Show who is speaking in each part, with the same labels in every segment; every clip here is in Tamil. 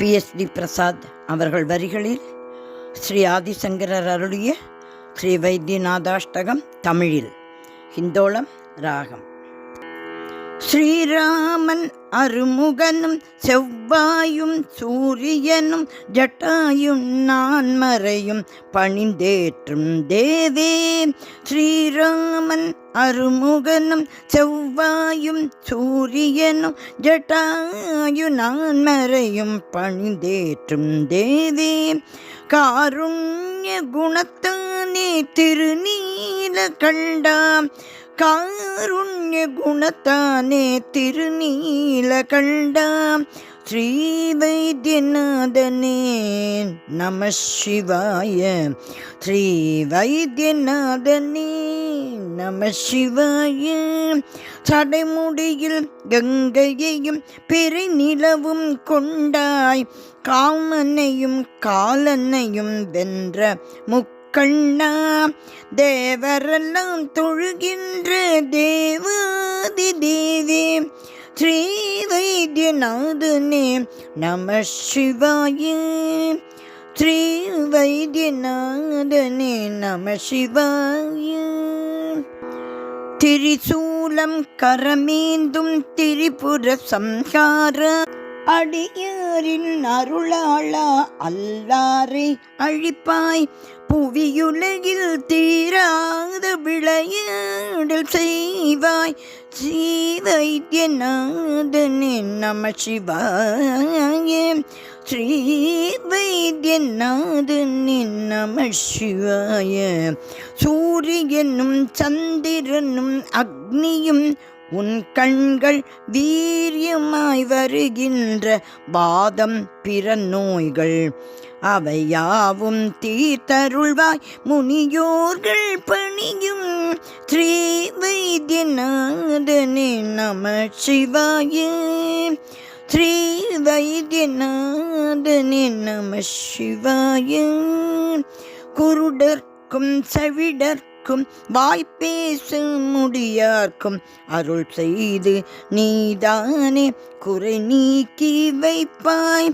Speaker 1: PSD பிரசாத் அவர்கள் வரிகளில் ஸ்ரீ ஆதிசங்கரர் அருளிய ஸ்ரீ வைத்தியநாதாஷ்டகம் தமிழில் ஹிந்தோளம் ராகம். ஸ்ரீராமன் அருமுகனும் செவ்வாயும் சூரியனும் ஜட்டாயும் நான் மறையும் பணிந்தேற்றும் தேவே. ஸ்ரீராமன் அருமுகனும் செவ்வாயும் சூரியனும் ஜட்டாயு நான் மறையும் பணிந்தேற்றும் தேவே. காருண்ய குணத்தானே திருநீல கண்டாம், காருண்ய குணத்தானே திருநீல கண்டாம். ஸ்ரீ வைத்தியநாதனே நம சிவாய, ஸ்ரீ வைத்தியநாதனே நம சிவாய. சடைமுடியில் கங்கையையும் பிறை நிலவும் கொண்டாய், காமனையும் காலனையும் வென்ற முக்கண்ணா. தேவரெல்லாம் தொழுகின்ற தேவாதி தேவே. ஸ்ரீ வைத்தியநாதனே நம சிவாய, ஸ்ரீ வைத்தியநாதனே நம சிவாய. திரிசூலம் கரமேந்தும் திரிபுர சம்ஹார, அடியாரின் அருளாளா அல்லாரை அழிப்பாய். புவியுலகில் தீராத விளையாடல் செய்வாய். ஸ்ரீ வைத்தியநாதனே நம சிவாய, ஸ்ரீ வைத்தியநாதனே நம சிவாய. சூரியனும் சந்திரனும் அக்னியும் உன் கண்கள் வீரியமாய் வருகின்ற வாதம் பிற நோய்கள் அவையாவும் தீர்த்தருள்வாய். முனியோர்கள் பணியும் ஸ்ரீ வைத்தியநாதனே நம சிவாய, ஸ்ரீ வைத்தியநாதனே நம சிவாய. குருடர்க்கும் செவிடர்க்கும் வாய்ப்பேச முடியார்க்கும் அருள் செய்து நீதானே குறை நீக்கி வைப்பாய்.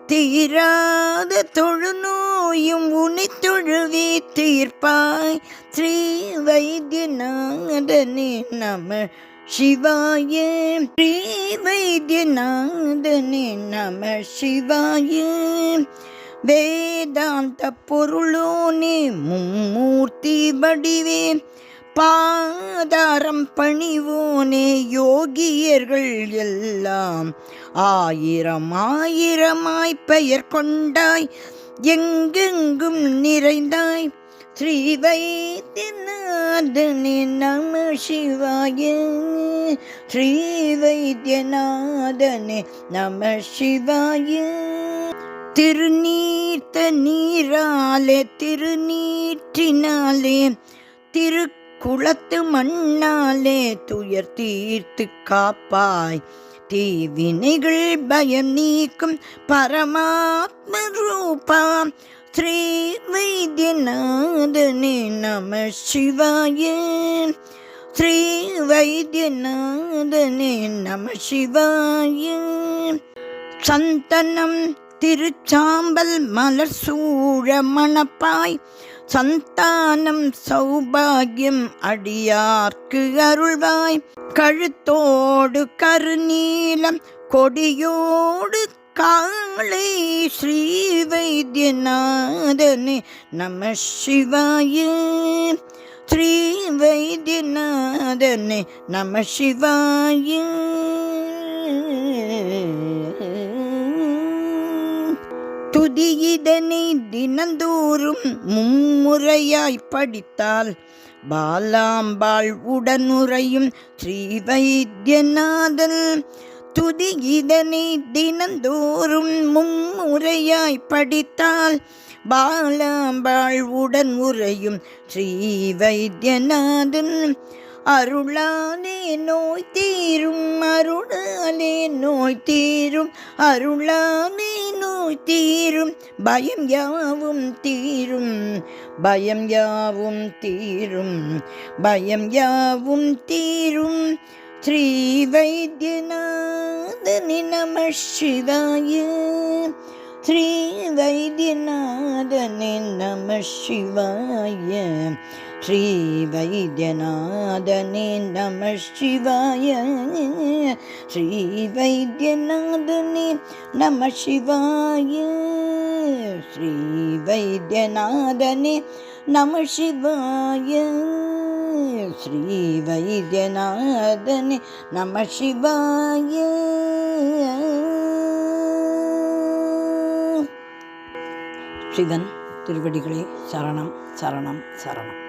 Speaker 1: தீராத தொழுநோயும் உனை தொழுவே தீர்ப்பாய். ஸ்ரீ வைத்தியநாதனே நம சிவாய, ஸ்ரீ வைத்தியநாதனே நம சிவாய. வேதாந்த பொருளோனே மும்மூர்த்தி வடிவே, பாதாரம் பணிவோனே யோகியர்கள் எல்லாம் ஆயிரம் ஆயிரமாய் பெயர் கொண்டாய், எங்கெங்கும் நிறைந்தாய். ஸ்ரீ வைத்தியநாதனே நம சிவாய, ஸ்ரீ வைத்தியநாதனே நம சிவாய. திருநீர்த்த நீராலே திருநீற்றினாலே திருக்குளத்து மண்ணாலே துயர் தீர்த்து காப்பாய். தீவினைகள் பயம் நீக்கும் பரமாத்ம ரூபா. ஸ்ரீ வைத்தியநாதனே நம சிவாய, ஸ்ரீ வைத்தியநாதனே நம சிவாய. சந்தனம் திருச்சாம்பல் மலர் சூழ மணப்பாய். சந்தானம் சௌபாகியம் அடியார்க்கு அருள்வாய். கழுத்தோடு கருநீலம் கொடியோடு காளை. ஸ்ரீ வைத்தியநாதனே நம சிவாய, ஸ்ரீ வைத்தியநாதனே நம சிவாய. துதியிதனை தினந்தோறும் மும்முறையாய் படித்தால் பாலாம்பாள் உடனுறையும் ஸ்ரீ வைத்தியநாதன். துதியிதனை தினந்தோறும் மும்முறையாய் படித்தால் பாலாம்பாள் உடன் உறையும் ஸ்ரீ வைத்தியநாதன். அருளாலே நோய் தீரும், அருளாலே நோய் தீரும், அருளாலே நோய் தீரும். பயம் யாவும் தீரும், பயம் யாவும் தீரும், பயம் யாவும் தீரும். ஸ்ரீ வைத்தியநாதனே நம சிவாய, ஸ்ரீ வைத்தியநாதனே நம சிவாய. ஸ்ரீ வைத்தியநாதனே நம சிவாய. ஸ்ரீ வைத்தியநாதனே நம சிவாய. ஸ்ரீ வைத்தியநாதனே நம சிவாய. ஸ்ரீ வைத்தியநாதனே நம சிவாய. சிவன் திருவடிகளே சரணம் சரணம் சரணம்.